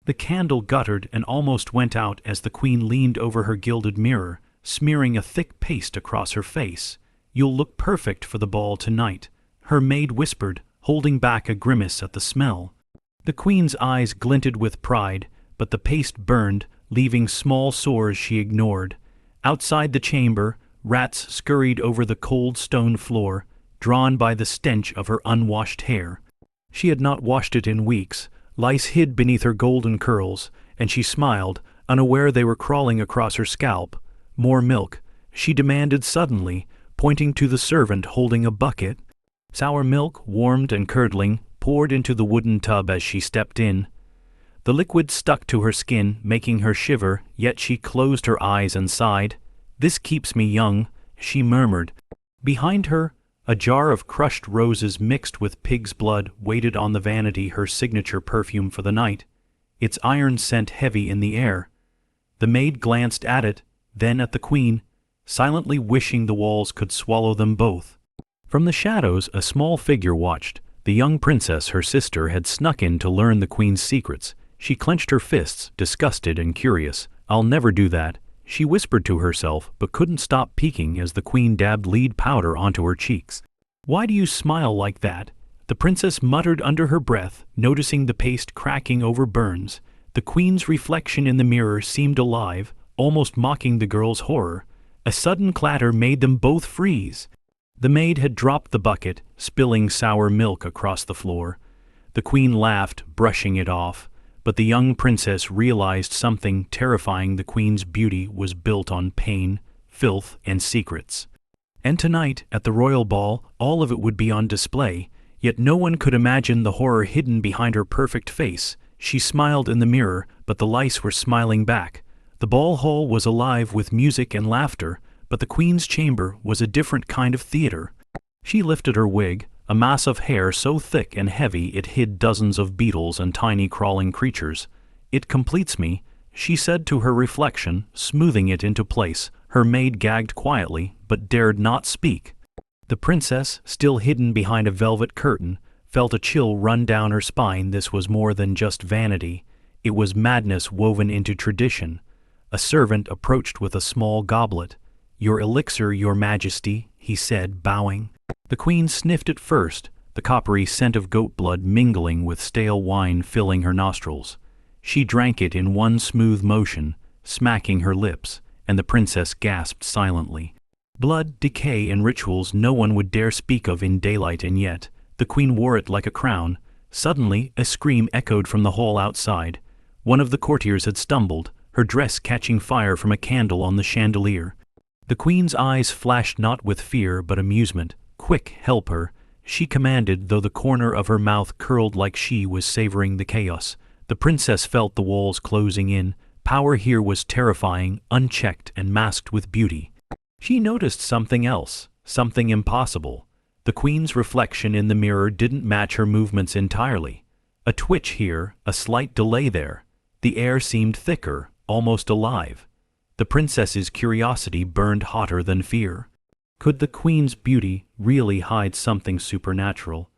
The candle guttered and almost went out as the queen leaned over her gilded mirror, smearing a thick paste across her face. "You'll look perfect for the ball tonight," her maid whispered, holding back a grimace at the smell. The queen's eyes glinted with pride, but the paste burned, leaving small sores she ignored. Outside the chamber, rats scurried over the cold stone floor, drawn by the stench of her unwashed hair. She had not washed it in weeks. Lice hid beneath her golden curls, and she smiled, unaware they were crawling across her scalp. "More milk," she demanded suddenly, pointing to the servant holding a bucket. Sour milk, warmed and curdling, poured into the wooden tub as she stepped in. The liquid stuck to her skin, making her shiver, yet she closed her eyes and sighed. "This keeps me young," she murmured. Behind her, a jar of crushed roses mixed with pig's blood waited on the vanity, her signature perfume for the night, its iron scent heavy in the air. The maid glanced at it, then at the queen, silently wishing the walls could swallow them both. From the shadows, a small figure watched. The young princess, her sister, had snuck in to learn the queen's secrets. She clenched her fists, disgusted and curious. "I'll never do that," she whispered to herself, but couldn't stop peeking as the queen dabbed lead powder onto her cheeks. "Why do you smile like that?" the princess muttered under her breath, noticing the paste cracking over burns. The queen's reflection in the mirror seemed alive, almost mocking the girl's horror. A sudden clatter made them both freeze. The maid had dropped the bucket, spilling sour milk across the floor. The queen laughed, brushing it off, but the young princess realized something terrifying. The queen's beauty was built on pain, filth, and secrets. And tonight, at the royal ball, all of it would be on display, yet no one could imagine the horror hidden behind her perfect face. She smiled in the mirror, but the lice were smiling back. The ball hall was alive with music and laughter, but the queen's chamber was a different kind of theater. She lifted her wig, a mass of hair so thick and heavy it hid dozens of beetles and tiny crawling creatures. "It completes me," she said to her reflection, smoothing it into place. Her maid gagged quietly, but dared not speak. The princess, still hidden behind a velvet curtain, felt a chill run down her spine. This was more than just vanity. It was madness woven into tradition. A servant approached with a small goblet. "Your elixir, your majesty," he said, bowing. The queen sniffed it first, the coppery scent of goat blood mingling with stale wine filling her nostrils. She drank it in one smooth motion, smacking her lips, and the princess gasped silently. Blood, decay, and rituals no one would dare speak of in daylight, and yet the queen wore it like a crown. Suddenly, a scream echoed from the hall outside. One of the courtiers had stumbled, her dress catching fire from a candle on the chandelier. The queen's eyes flashed not with fear but amusement. "Quick, help her," she commanded, though the corner of her mouth curled like she was savoring the chaos. The princess felt the walls closing in. Power here was terrifying, unchecked and masked with beauty. She noticed something else, something impossible. The queen's reflection in the mirror didn't match her movements entirely. A twitch here, a slight delay there. The air seemed thicker, almost alive. The princess's curiosity burned hotter than fear. Could the queen's beauty really hide something supernatural?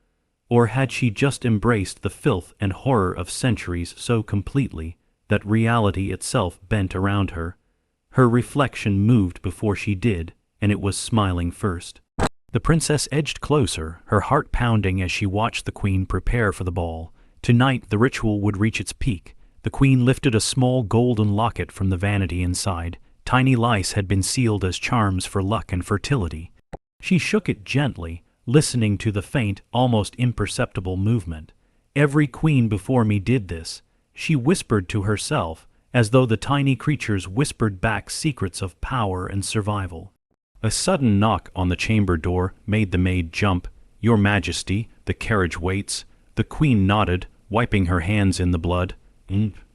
Or had she just embraced the filth and horror of centuries so completely that reality itself bent around her? Her reflection moved before she did, and it was smiling first. The princess edged closer, her heart pounding as she watched the queen prepare for the ball. Tonight the ritual would reach its peak. The queen lifted a small golden locket from the vanity inside. Tiny lice had been sealed as charms for luck and fertility. She shook it gently, listening to the faint, almost imperceptible movement. "Every queen before me did this," she whispered to herself, as though the tiny creatures whispered back secrets of power and survival. A sudden knock on the chamber door made the maid jump. "Your Majesty, the carriage waits." The queen nodded, wiping her hands in the blood.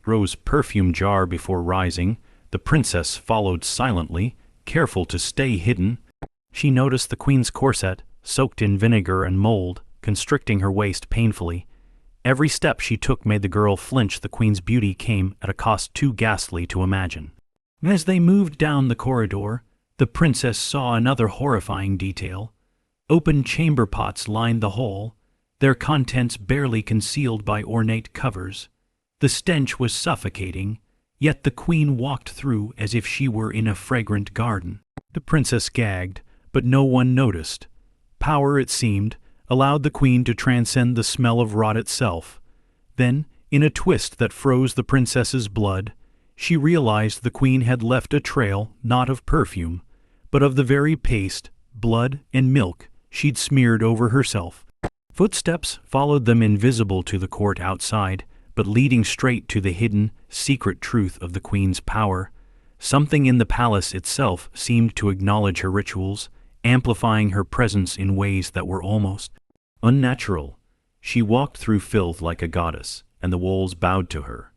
Rose perfume jar before rising. The princess followed silently, careful to stay hidden. She noticed the queen's corset, soaked in vinegar and mold, constricting her waist painfully. Every step she took made the girl flinch. The queen's beauty came at a cost too ghastly to imagine. As they moved down the corridor, the princess saw another horrifying detail. Open chamber pots lined the hall, their contents barely concealed by ornate covers. The stench was suffocating, yet the queen walked through as if she were in a fragrant garden. The princess gagged, but no one noticed. Power, it seemed, allowed the queen to transcend the smell of rot itself. Then, in a twist that froze the princess's blood, she realized the queen had left a trail not of perfume, but of the very paste, blood, and milk she'd smeared over herself. Footsteps followed them, invisible to the court outside, but leading straight to the hidden, secret truth of the queen's power. Something in the palace itself seemed to acknowledge her rituals, amplifying her presence in ways that were almost unnatural. She walked through filth like a goddess, and the walls bowed to her.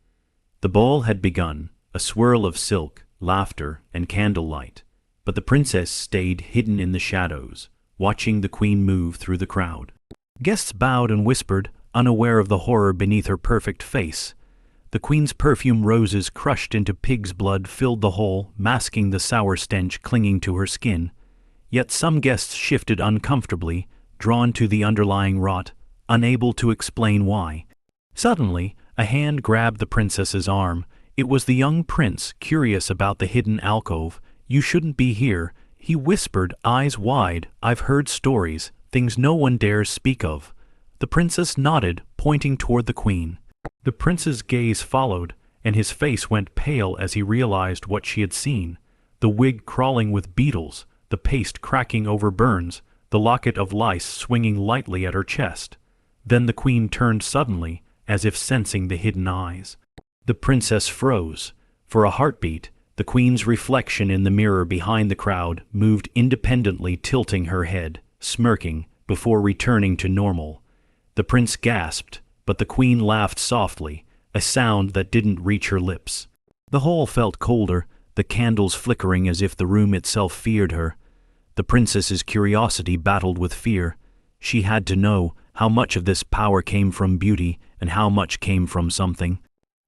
The ball had begun, a swirl of silk, laughter, and candlelight, but the princess stayed hidden in the shadows, watching the queen move through the crowd. Guests bowed and whispered, unaware of the horror beneath her perfect face. The queen's perfume roses crushed into pig's blood filled the hall, masking the sour stench clinging to her skin. Yet some guests shifted uncomfortably, drawn to the underlying rot, unable to explain why. Suddenly, a hand grabbed the princess's arm. It was the young prince, curious about the hidden alcove. "You shouldn't be here," he whispered, eyes wide. "I've heard stories, things no one dares speak of." The princess nodded, pointing toward the queen. The prince's gaze followed, and his face went pale as he realized what she had seen. The wig crawling with beetles, the paste cracking over burns, the locket of lice swinging lightly at her chest. Then the queen turned suddenly, as if sensing the hidden eyes. The princess froze. For a heartbeat, the queen's reflection in the mirror behind the crowd moved independently, tilting her head, smirking, before returning to normal. The prince gasped, but the queen laughed softly, a sound that didn't reach her lips. The hall felt colder, the candles flickering as if the room itself feared her. The princess's curiosity battled with fear. She had to know how much of this power came from beauty and how much came from something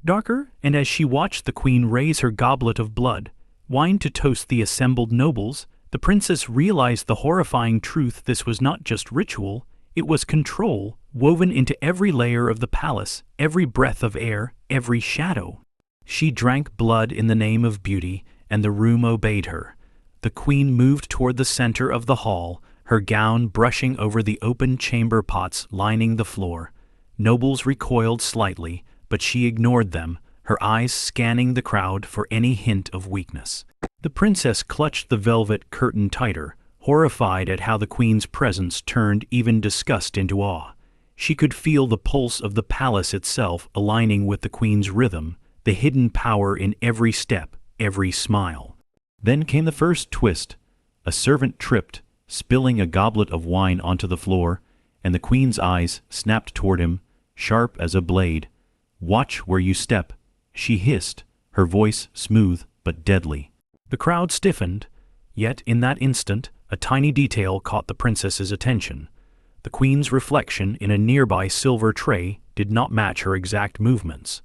darker, and as she watched the queen raise her goblet of blood, wine to toast the assembled nobles, the princess realized the horrifying truth. This was not just ritual, it was control, woven into every layer of the palace, every breath of air, every shadow. She drank blood in the name of beauty, and the room obeyed her. The queen moved toward the center of the hall, her gown brushing over the open chamber pots lining the floor. Nobles recoiled slightly, but she ignored them, her eyes scanning the crowd for any hint of weakness. The princess clutched the velvet curtain tighter, horrified at how the queen's presence turned even disgust into awe. She could feel the pulse of the palace itself aligning with the queen's rhythm, the hidden power in every step, every smile. Then came the first twist. A servant tripped, spilling a goblet of wine onto the floor, and the queen's eyes snapped toward him, sharp as a blade. "Watch where you step," she hissed, her voice smooth but deadly. The crowd stiffened, yet in that instant, a tiny detail caught the princess's attention. The queen's reflection in a nearby silver tray did not match her exact movements.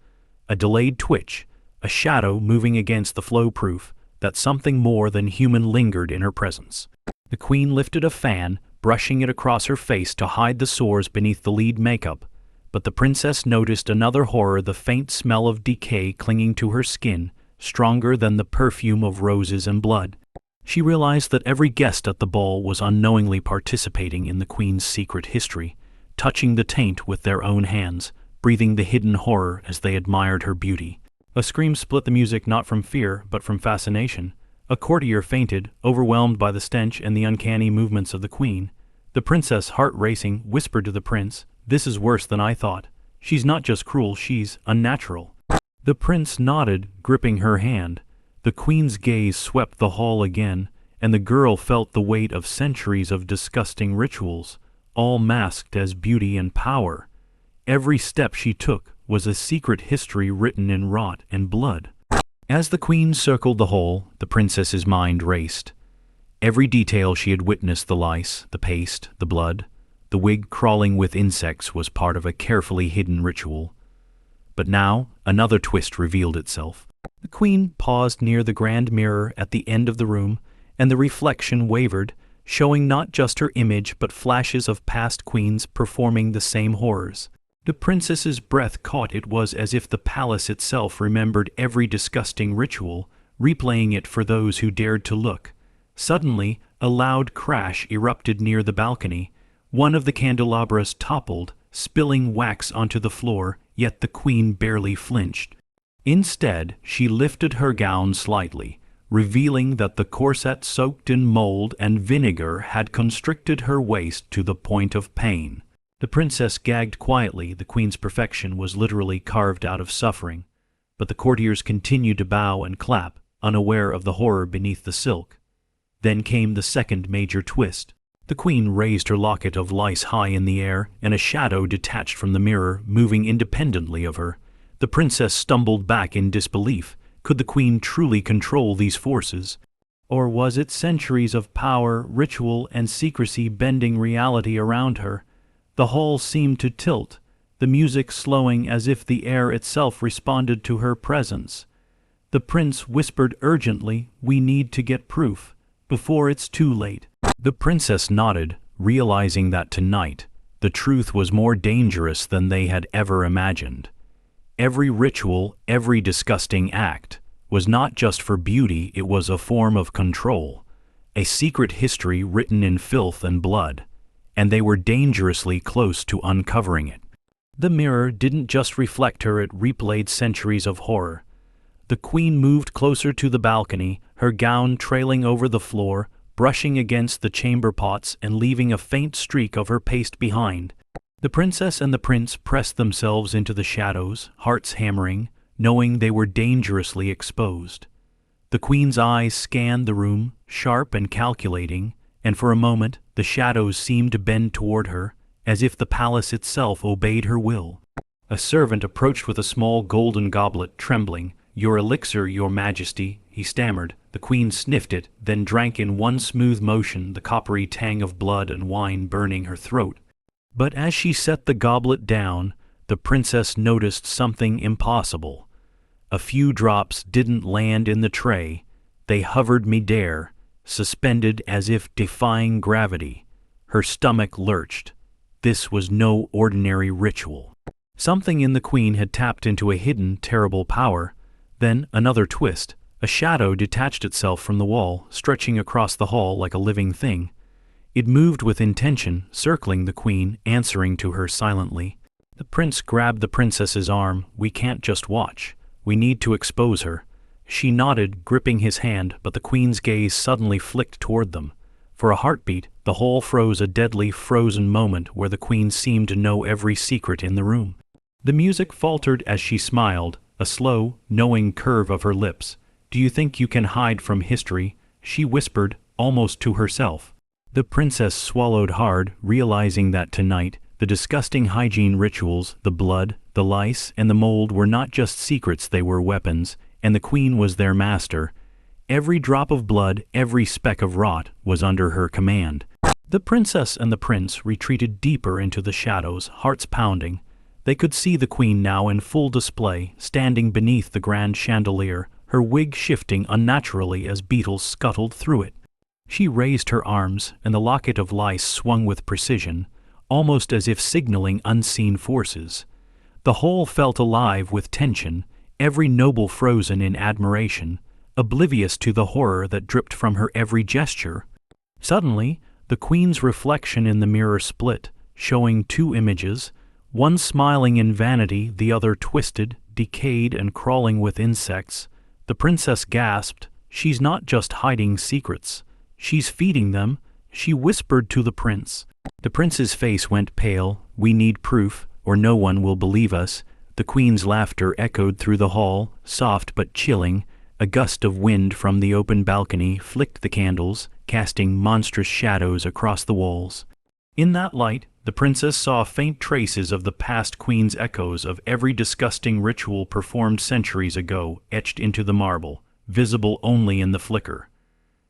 A delayed twitch, a shadow moving against the flow proof that something more than human lingered in her presence. The queen lifted a fan, brushing it across her face to hide the sores beneath the lead makeup, but the princess noticed another horror, the faint smell of decay clinging to her skin, stronger than the perfume of roses and blood. She realized that every guest at the ball was unknowingly participating in the queen's secret history, touching the taint with their own hands, breathing the hidden horror as they admired her beauty. A scream split the music, not from fear, but from fascination. A courtier fainted, overwhelmed by the stench and the uncanny movements of the queen. The princess, heart racing, whispered to the prince, "This is worse than I thought. She's not just cruel, she's unnatural." The prince nodded, gripping her hand. The queen's gaze swept the hall again, and the girl felt the weight of centuries of disgusting rituals, all masked as beauty and power. Every step she took was a secret history written in rot and blood. As the queen circled the hall, the princess's mind raced. Every detail she had witnessed, the lice, the paste, the blood, the wig crawling with insects, was part of a carefully hidden ritual. But now, another twist revealed itself. The queen paused near the grand mirror at the end of the room, and the reflection wavered, showing not just her image but flashes of past queens performing the same horrors. The princess's breath caught. It was as if the palace itself remembered every disgusting ritual, replaying it for those who dared to look. Suddenly, a loud crash erupted near the balcony. One of the candelabras toppled, spilling wax onto the floor, yet the queen barely flinched. Instead, she lifted her gown slightly, revealing that the corset soaked in mold and vinegar had constricted her waist to the point of pain. The princess gagged quietly. The queen's perfection was literally carved out of suffering. But the courtiers continued to bow and clap, unaware of the horror beneath the silk. Then came the second major twist. The queen raised her locket of lice high in the air, and a shadow detached from the mirror, moving independently of her. The princess stumbled back in disbelief. Could the queen truly control these forces? Or was it centuries of power, ritual, and secrecy bending reality around her? The hall seemed to tilt, the music slowing as if the air itself responded to her presence. The prince whispered urgently, "We need to get proof, before it's too late." The princess nodded, realizing that tonight, the truth was more dangerous than they had ever imagined. Every ritual, every disgusting act, was not just for beauty, it was a form of control, a secret history written in filth and blood, and they were dangerously close to uncovering it. The mirror didn't just reflect her, it replayed centuries of horror. The queen moved closer to the balcony, her gown trailing over the floor, brushing against the chamber pots and leaving a faint streak of her paste behind. The princess and the prince pressed themselves into the shadows, hearts hammering, knowing they were dangerously exposed. The queen's eyes scanned the room, sharp and calculating, and for a moment the shadows seemed to bend toward her, as if the palace itself obeyed her will. A servant approached with a small golden goblet, trembling. "Your elixir, your majesty," he stammered. The queen sniffed it, then drank in one smooth motion, the coppery tang of blood and wine burning her throat. But as she set the goblet down, the princess noticed something impossible. A few drops didn't land in the tray. They hovered midair, suspended as if defying gravity. Her stomach lurched. This was no ordinary ritual. Something in the queen had tapped into a hidden, terrible power. Then another twist. A shadow detached itself from the wall, stretching across the hall like a living thing. It moved with intention, circling the queen, answering to her silently. The prince grabbed the princess's arm. "We can't just watch. We need to expose her." She nodded, gripping his hand, but the queen's gaze suddenly flicked toward them. For a heartbeat, the hall froze, a deadly, frozen moment where the queen seemed to know every secret in the room. The music faltered as she smiled, a slow, knowing curve of her lips. "Do you think you can hide from history?" she whispered, almost to herself. The princess swallowed hard, realizing that tonight, the disgusting hygiene rituals, the blood, the lice, and the mold were not just secrets, they were weapons, and the queen was their master. Every drop of blood, every speck of rot, was under her command. The princess and the prince retreated deeper into the shadows, hearts pounding. They could see the queen now in full display, standing beneath the grand chandelier, her wig shifting unnaturally as beetles scuttled through it. She raised her arms, and the locket of lice swung with precision, almost as if signaling unseen forces. The whole felt alive with tension, every noble frozen in admiration, oblivious to the horror that dripped from her every gesture. Suddenly, the queen's reflection in the mirror split, showing two images, one smiling in vanity, the other twisted, decayed, and crawling with insects. The princess gasped. "She's not just hiding secrets. She's feeding them," she whispered to the prince. The prince's face went pale. "We need proof, or no one will believe us." The queen's laughter echoed through the hall, soft but chilling. A gust of wind from the open balcony flicked the candles, casting monstrous shadows across the walls. In that light, the princess saw faint traces of the past queen's echoes of every disgusting ritual performed centuries ago, etched into the marble, visible only in the flicker.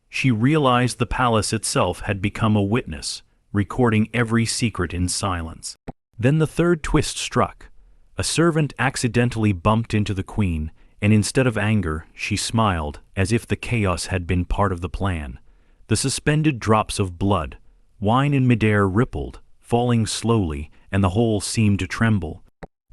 She realized the palace itself had become a witness, recording every secret in silence. Then the third twist struck. A servant accidentally bumped into the queen, and instead of anger, she smiled, as if the chaos had been part of the plan. The suspended drops of blood, wine in midair rippled, falling slowly, and the whole seemed to tremble.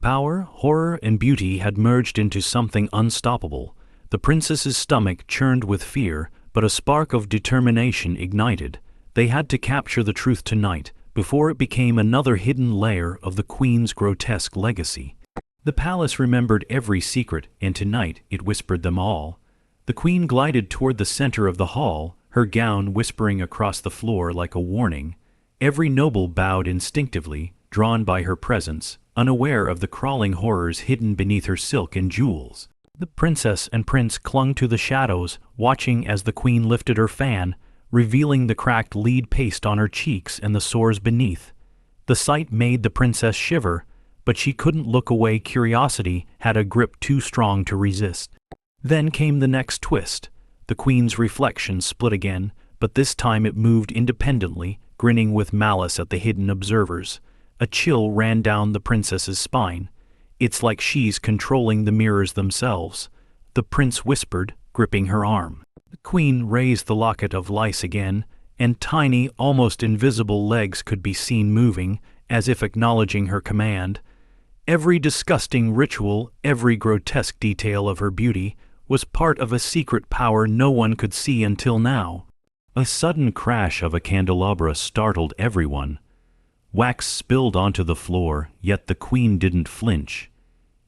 Power, horror, and beauty had merged into something unstoppable. The princess's stomach churned with fear, but a spark of determination ignited. They had to capture the truth tonight, before it became another hidden layer of the queen's grotesque legacy. The palace remembered every secret, and tonight it whispered them all. The queen glided toward the center of the hall, her gown whispering across the floor like a warning. Every noble bowed instinctively, drawn by her presence, unaware of the crawling horrors hidden beneath her silk and jewels. The princess and prince clung to the shadows, watching as the queen lifted her fan, revealing the cracked lead paste on her cheeks and the sores beneath. The sight made the princess shiver, but she couldn't look away. Curiosity had a grip too strong to resist. Then came the next twist. The queen's reflection split again, but this time it moved independently, grinning with malice at the hidden observers. A chill ran down the princess's spine. It's like she's controlling the mirrors themselves, the prince whispered, gripping her arm. The queen raised the locket of lice again, and tiny, almost invisible legs could be seen moving, as if acknowledging her command. Every disgusting ritual, every grotesque detail of her beauty, was part of a secret power no one could see until now. A sudden crash of a candelabra startled everyone. Wax spilled onto the floor, yet the queen didn't flinch.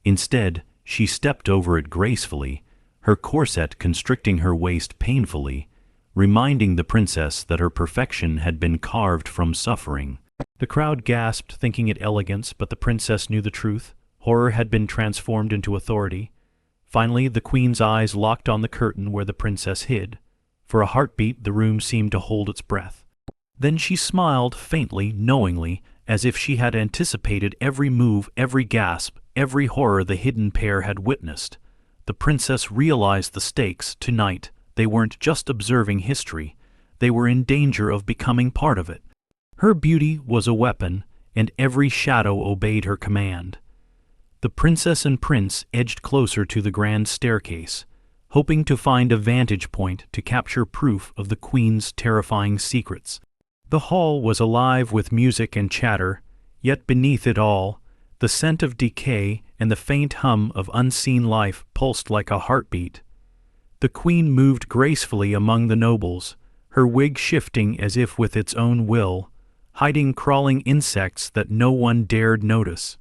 Instead, she stepped over it gracefully, her corset constricting her waist painfully, reminding the princess that her perfection had been carved from suffering. The crowd gasped, thinking it elegance, but the princess knew the truth. Horror had been transformed into authority. Finally, the queen's eyes locked on the curtain where the princess hid. For a heartbeat, the room seemed to hold its breath. Then she smiled, faintly, knowingly, as if she had anticipated every move, every gasp, every horror the hidden pair had witnessed. The princess realized the stakes. Tonight, they weren't just observing history. They were in danger of becoming part of it. Her beauty was a weapon, and every shadow obeyed her command. The princess and prince edged closer to the grand staircase, hoping to find a vantage point to capture proof of the queen's terrifying secrets. The hall was alive with music and chatter, yet beneath it all, the scent of decay and the faint hum of unseen life pulsed like a heartbeat. The queen moved gracefully among the nobles, her wig shifting as if with its own will, hiding crawling insects that no one dared notice.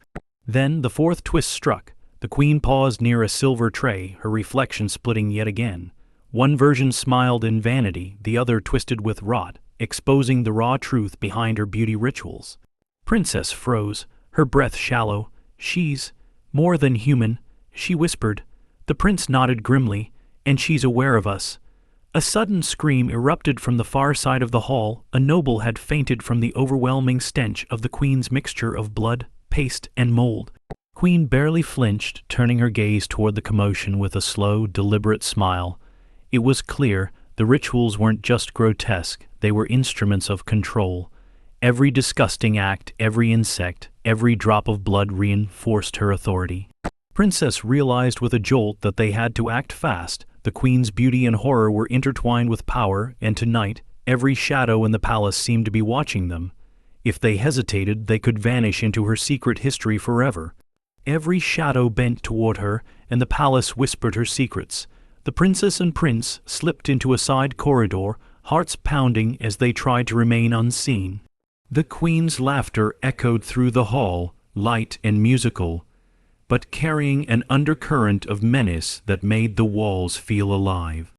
Then the fourth twist struck. The queen paused near a silver tray, her reflection splitting yet again. One version smiled in vanity, the other twisted with rot, exposing the raw truth behind her beauty rituals. Princess froze, her breath shallow. "She's more than human," she whispered. The prince nodded grimly. "And she's aware of us." A sudden scream erupted from the far side of the hall. A noble had fainted from the overwhelming stench of the queen's mixture of blood, paste, and mold. Queen barely flinched, turning her gaze toward the commotion with a slow, deliberate smile. It was clear the rituals weren't just grotesque, they were instruments of control. Every disgusting act, every insect, every drop of blood reinforced her authority. Princess realized with a jolt that they had to act fast. The queen's beauty and horror were intertwined with power, and tonight, every shadow in the palace seemed to be watching them. If they hesitated, they could vanish into her secret history forever. Every shadow bent toward her, and the palace whispered her secrets. The princess and prince slipped into a side corridor, hearts pounding as they tried to remain unseen. The queen's laughter echoed through the hall, light and musical, but carrying an undercurrent of menace that made the walls feel alive.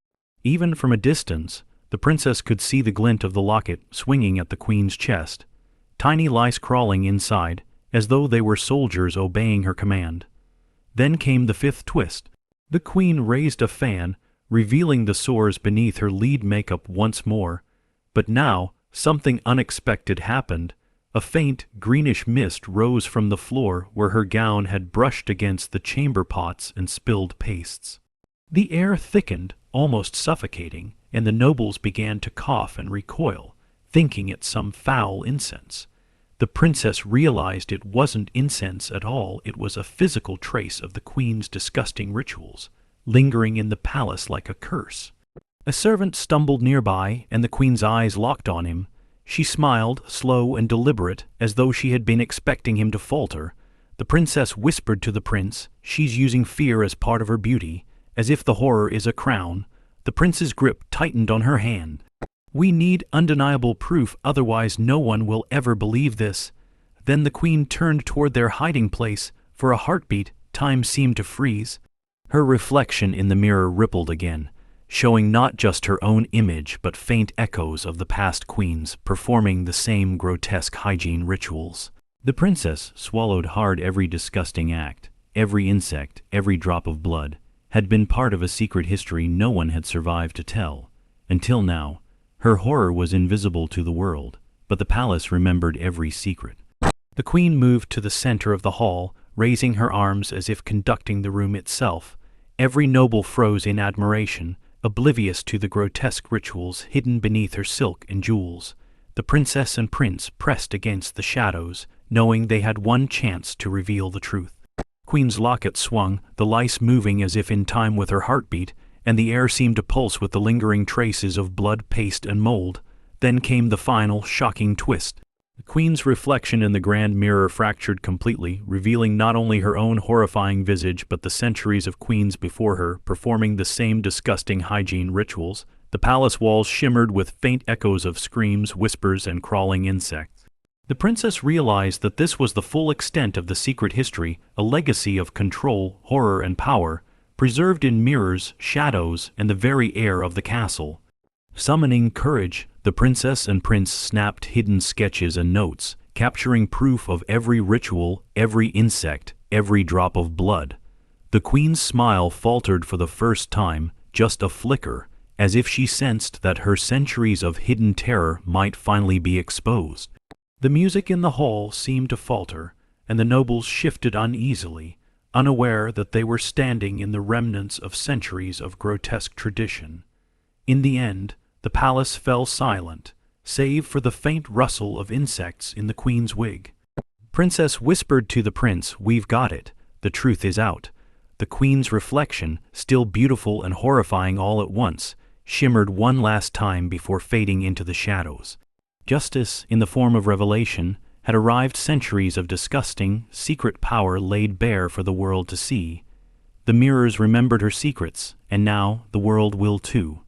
Even from a distance, the princess could see the glint of the locket swinging at the queen's chest, tiny lice crawling inside, as though they were soldiers obeying her command. Then came the fifth twist. The queen raised a fan, revealing the sores beneath her lead makeup once more. But now, something unexpected happened. A faint, greenish mist rose from the floor where her gown had brushed against the chamber pots and spilled pastes. The air thickened, almost suffocating, and the nobles began to cough and recoil, thinking it some foul incense. The princess realized it wasn't incense at all, it was a physical trace of the queen's disgusting rituals, lingering in the palace like a curse. A servant stumbled nearby, and the queen's eyes locked on him. She smiled, slow and deliberate, as though she had been expecting him to falter. The princess whispered to the prince, "She's using fear as part of her beauty, as if the horror is a crown." The prince's grip tightened on her hand. "We need undeniable proof, otherwise no one will ever believe this." Then the queen turned toward their hiding place. For a heartbeat, time seemed to freeze. Her reflection in the mirror rippled again, showing not just her own image but faint echoes of the past queens performing the same grotesque hygiene rituals. The princess swallowed hard. Every disgusting act, every insect, every drop of blood, had been part of a secret history no one had survived to tell. Until now, her horror was invisible to the world, but the palace remembered every secret. The queen moved to the center of the hall, raising her arms as if conducting the room itself. Every noble froze in admiration, oblivious to the grotesque rituals hidden beneath her silk and jewels. The princess and prince pressed against the shadows, knowing they had one chance to reveal the truth. Queen's locket swung, the lice moving as if in time with her heartbeat, and the air seemed to pulse with the lingering traces of blood, paste, and mold. Then came the final, shocking twist. The queen's reflection in the grand mirror fractured completely, revealing not only her own horrifying visage but the centuries of queens before her performing the same disgusting hygiene rituals. The palace walls shimmered with faint echoes of screams, whispers, and crawling insects. The princess realized that this was the full extent of the secret history, a legacy of control, horror, and power, preserved in mirrors, shadows, and the very air of the castle. Summoning courage, the princess and prince snapped hidden sketches and notes, capturing proof of every ritual, every insect, every drop of blood. The queen's smile faltered for the first time, just a flicker, as if she sensed that her centuries of hidden terror might finally be exposed. The music in the hall seemed to falter, and the nobles shifted uneasily, unaware that they were standing in the remnants of centuries of grotesque tradition. In the end, the palace fell silent, save for the faint rustle of insects in the queen's wig. Princess whispered to the prince, "We've got it. The truth is out." The queen's reflection, still beautiful and horrifying all at once, shimmered one last time before fading into the shadows. Justice, in the form of revelation, had arrived. Centuries of disgusting, secret power laid bare for the world to see. The mirrors remembered her secrets, and now the world will too.